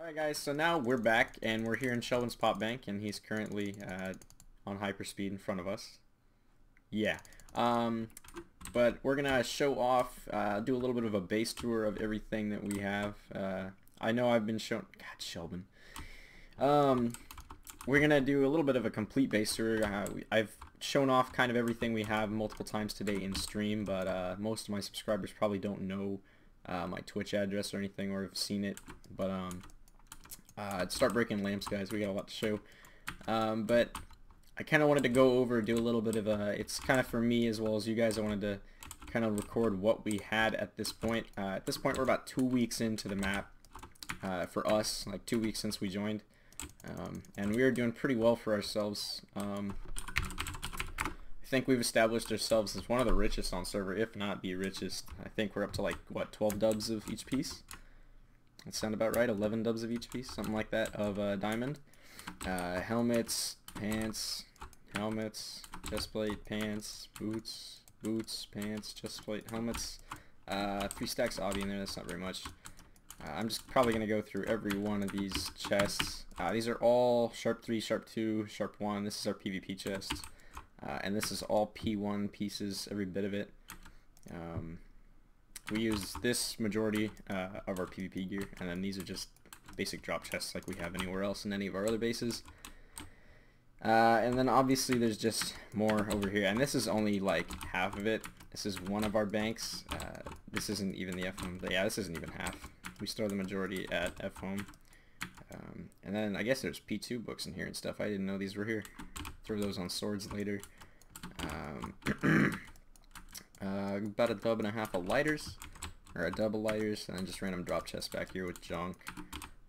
Alright guys, so now we're back and we're here in Sheldon's Pop Bank and he's currently on hyperspeed in front of us. Yeah. But we're gonna show off, do a little bit of a base tour of everything that we have. I know I've been shown, God, Sheldon. We're gonna do a little bit of a complete base tour. I've shown off kind of everything we have multiple times today in stream, but most of my subscribers probably don't know my Twitch address or anything, or have seen it. But start breaking lamps, guys. We got a lot to show. But I kind of wanted to go over, do a little bit of a, it's kind of for me as well as you guys, I wanted to kind of record what we had at this point. At this point we're about 2 weeks into the map, for us, like 2 weeks since we joined. And we are doing pretty well for ourselves. I think we've established ourselves as one of the richest on server, if not the richest. I think we're up to like, what, 12 dubs of each piece? That sound about right, 11 dubs of each piece, something like that, of diamond. Helmets, pants, helmets, chestplate, pants, boots, pants, chestplate, helmets. 3 stacks of obby in there, that's not very much. I'm just probably going to go through every one of these chests. These are all sharp 3, sharp 2, sharp 1. This is our PvP chests. And this is all P1 pieces, every bit of it. We use this majority of our PvP gear, and then these are just basic drop chests like we have anywhere else in any of our other bases. And then obviously there's just more over here, and this is only like half of it. This is one of our banks. This isn't even the F-home. Yeah, this isn't even half. We store the majority at F-home. And then I guess there's P2 books in here and stuff. I didn't know these were here. Throw those on swords later. About a dub and a half of lighters, or a dub of lighters, and then just random drop chests back here with junk.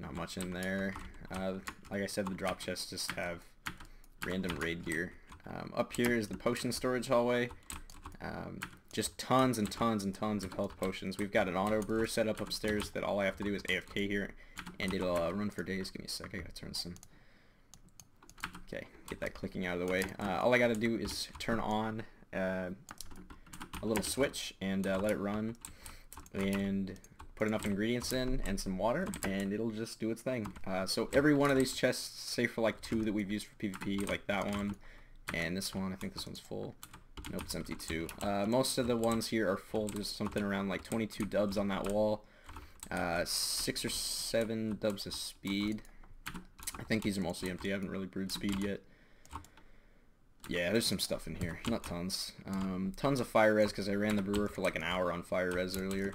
Not much in there. Like I said, the drop chests just have random raid gear. Up here is the potion storage hallway. Just tons and tons and tons of health potions. We've got an auto brewer set up upstairs that all I have to do is AFK here, and it'll run for days. Give me a sec, I gotta turn some. Okay, get that clicking out of the way. All I gotta do is turn on a little switch and let it run, and put enough ingredients in and some water, and it'll just do its thing. So every one of these chests, save for like 2 that we've used for PvP, like that one and this one, I think this one's full. Nope, it's empty too. Most of the ones here are full. There's something around like 22 dubs on that wall. 6 or 7 dubs of speed. I think these are mostly empty. I haven't really brewed speed yet. Yeah, there's some stuff in here. Not tons. Tons of fire res because I ran the brewer for like an hour on fire res earlier.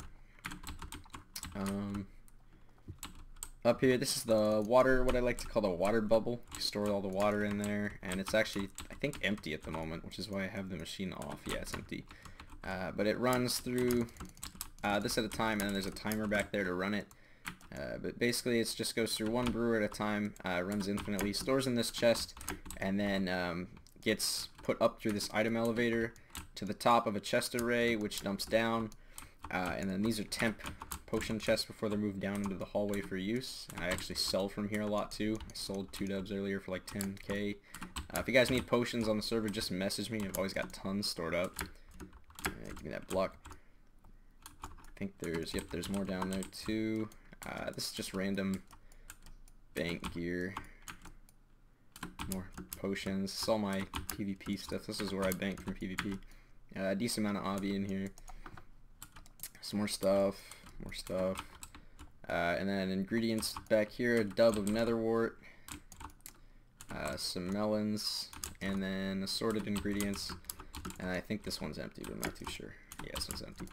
Up here, this is the water, what I like to call the water bubble. You store all the water in there, and it's actually, I think, empty at the moment, which is why I have the machine off. Yeah, it's empty. But it runs through this at a time, and then there's a timer back there to run it. But basically, it just goes through one brewer at a time, runs infinitely, stores in this chest, and then gets put up through this item elevator to the top of a chest array, which dumps down. And then these are temp potion chests before they're moved down into the hallway for use. And I actually sell from here a lot too. I sold 2 dubs earlier for like 10k. If you guys need potions on the server, just message me. I've always got tons stored up. Give me that block. I think there's, yep, there's more down there too. This is just random bank gear. More potions. This is all my PvP stuff. This is where I bank from PvP. A decent amount of obby in here. Some more stuff. And then ingredients back here, a dub of netherwort, some melons, and then assorted ingredients. And I think this one's empty, but I'm not too sure. Yeah, this one's empty.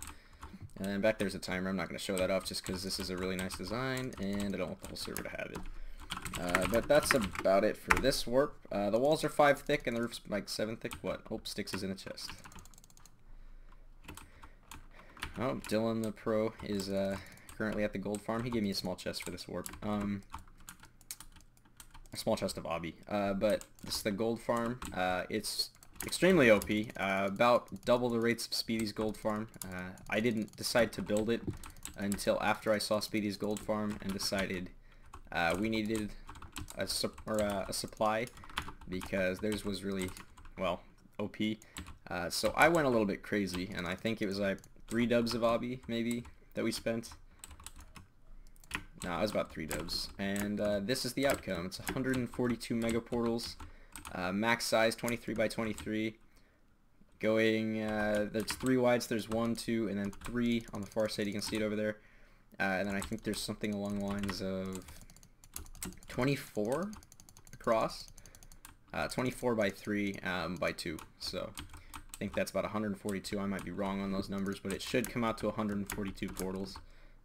And then back there's a timer. I'm not going to show that off just because this is a really nice design, and I don't want the whole server to have it. But that's about it for this warp. The walls are 5 thick, and the roof's like 7 thick. What? Oh, Sticks is in a chest. Oh, Dylan the pro is currently at the gold farm. He gave me a small chest for this warp. A small chest of obby. But this is the gold farm. It's extremely OP. About double the rates of Speedy's gold farm. I didn't decide to build it until after I saw Speedy's gold farm and decided we needed a supply because theirs was really, well, OP. So I went a little bit crazy, and I think it was like 3 dubs of obby, maybe, that we spent. No, it was about 3 dubs. And this is the outcome. It's 142 mega portals, max size 23 by 23. Going, there's 3 wides, there's 1, 2, and then 3 on the far side. You can see it over there. And then I think there's something along the lines of 24 across. 24 by 3 by 2. So I think that's about 142. I might be wrong on those numbers, but it should come out to 142 portals,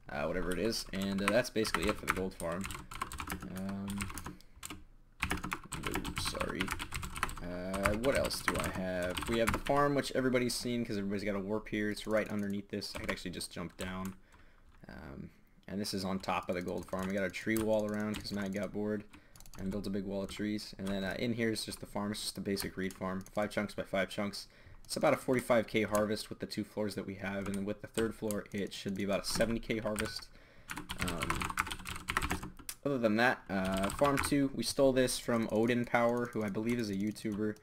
whatever it is. And that's basically it for the gold farm. Sorry. What else do I have? We have the farm, which everybody's seen because everybody's got a warp here. It's right underneath this. I could actually just jump down. And this is on top of the gold farm. We got a tree wall around because Matt got bored and built a big wall of trees. And then in here is just the farm. It's just a basic reed farm. 5 chunks by 5 chunks. It's about a 45k harvest with the 2 floors that we have. And then with the 3rd floor, it should be about a 70k harvest. Other than that, Farm 2, we stole this from Odin Power, who I believe is a YouTuber.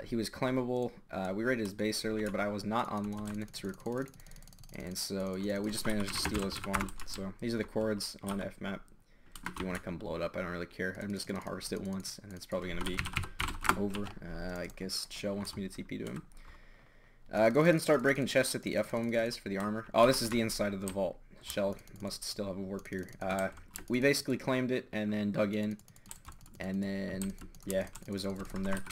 He was claimable. We raided his base earlier, but I was not online to record. And so, yeah, we just managed to steal his farm. So, these are the chords on FMAP. If you want to come blow it up, I don't really care. I'm just going to harvest it once, and it's probably going to be over. I guess Shell wants me to TP to him. Go ahead and start breaking chests at the F home, guys, for the armor. Oh, this is the inside of the vault. Shell must still have a warp here. We basically claimed it and then dug in, and then yeah, it was over from there.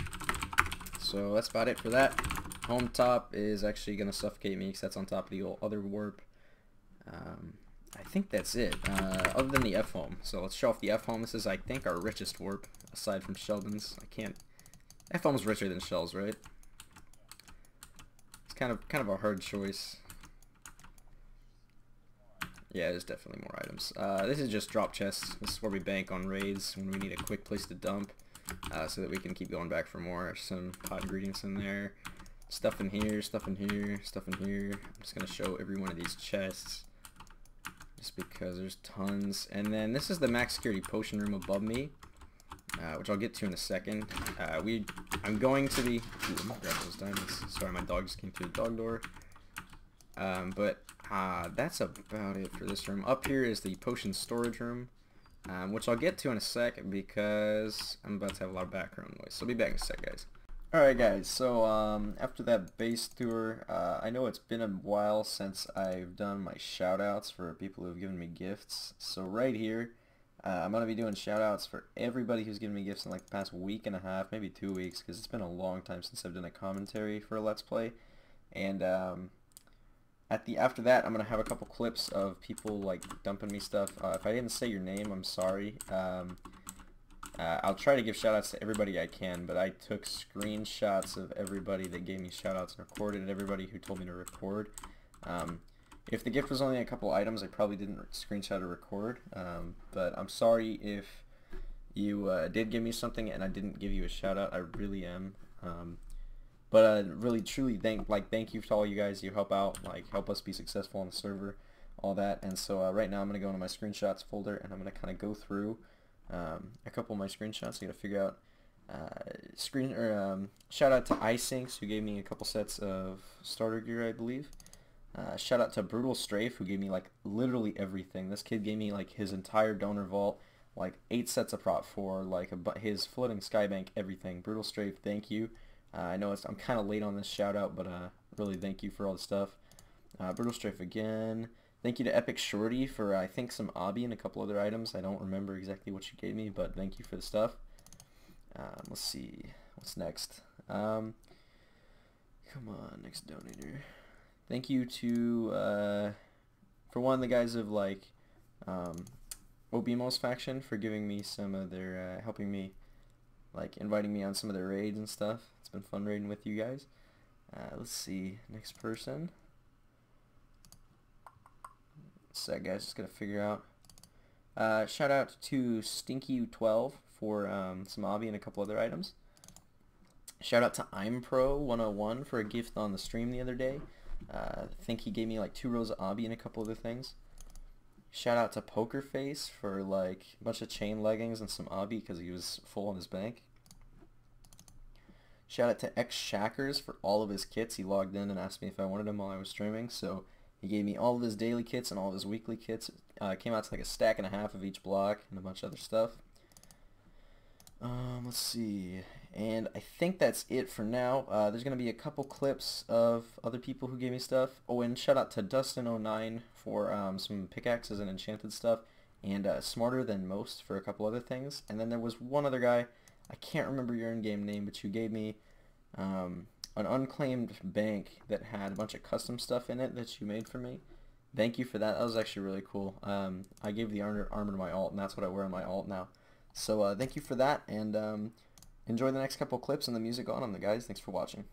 So that's about it for that. Home top is actually gonna suffocate me because that's on top of the other warp. I think that's it. Other than the F home. So let's show off the F home. This is, I think, our richest warp aside from Sheldon's. I can't. F home's richer than Shell's, right? It's kind of a hard choice. Yeah, there's definitely more items. This is just drop chests. This is where we bank on raids when we need a quick place to dump, so that we can keep going back for more. Some pot ingredients in there. Stuff in here, stuff in here, stuff in here. I'm just going to show every one of these chests, just because there's tons. And then this is the max security potion room above me, which I'll get to in a second. I'm going to the... Ooh, I'm going to grab those diamonds. Sorry, my dog just came through the dog door. That's about it for this room. Up here is the potion storage room, which I'll get to in a sec because I'm about to have a lot of background noise. So I'll be back in a sec, guys. Alright guys, so after that base tour, I know it's been a while since I've done my shoutouts for people who have given me gifts. So right here, I'm going to be doing shoutouts for everybody who's given me gifts in like the past week and a half, maybe 2 weeks, because it's been a long time since I've done a commentary for a Let's Play. And after that, I'm going to have a couple clips of people like dumping me stuff. If I didn't say your name, I'm sorry. I'll try to give shoutouts to everybody I can, but I took screenshots of everybody that gave me shoutouts and recorded everybody who told me to record. If the gift was only a couple items, I probably didn't screenshot or record, but I'm sorry if you did give me something and I didn't give you a shoutout. I really am. But really, truly, thank you to all you guys. You help out, help us be successful on the server, all that. And so right now I'm gonna go into my screenshots folder and I'm gonna kind of go through a couple of my screenshots. I gotta figure out shout out to iSinks, who gave me a couple sets of starter gear, I believe. Shout out to Brutal Strafe, who gave me like literally everything. This kid gave me like his entire donor vault, like 8 sets of prop 4, like his floating skybank, everything. Brutal Strafe, thank you. I know I'm kind of late on this shout out, but really thank you for all the stuff. Brutal Strafe again. Thank you to Epic Shorty for I think some obby and a couple other items. I don't remember exactly what you gave me, but thank you for the stuff. Let's see what's next. Come on, next donator. Thank you to for one of the guys of like Obimo's faction for giving me some of their helping me, like inviting me on some of their raids and stuff. It's been fun raiding with you guys. Let's see, next person. So guys, just gotta figure out. Shout out to Stinky12 for some obby and a couple other items. Shout out to I'mPro101 for a gift on the stream the other day. I think he gave me like 2 rows of obby and a couple other things. Shout out to Pokerface for like a bunch of chain leggings and some obby because he was full on his bank. Shout out to X Shackers for all of his kits. He logged in and asked me if I wanted them while I was streaming, so he gave me all of his daily kits and all of his weekly kits It came out to like a stack and a half of each block and a bunch of other stuff. Let's see, and I think that's it for now. There's going to be a couple clips of other people who gave me stuff. Oh, and shout out to Dustin09 for some pickaxes and enchanted stuff, and Smarter Than Most for a couple other things. And then there was one other guy, I can't remember your in-game name, but you gave me an unclaimed bank that had a bunch of custom stuff in it that you made for me. Thank you for that. That was actually really cool. I gave the armor to my alt, and that's what I wear on my alt now. So thank you for that, and enjoy the next couple clips and the music on them, guys. Thanks for watching.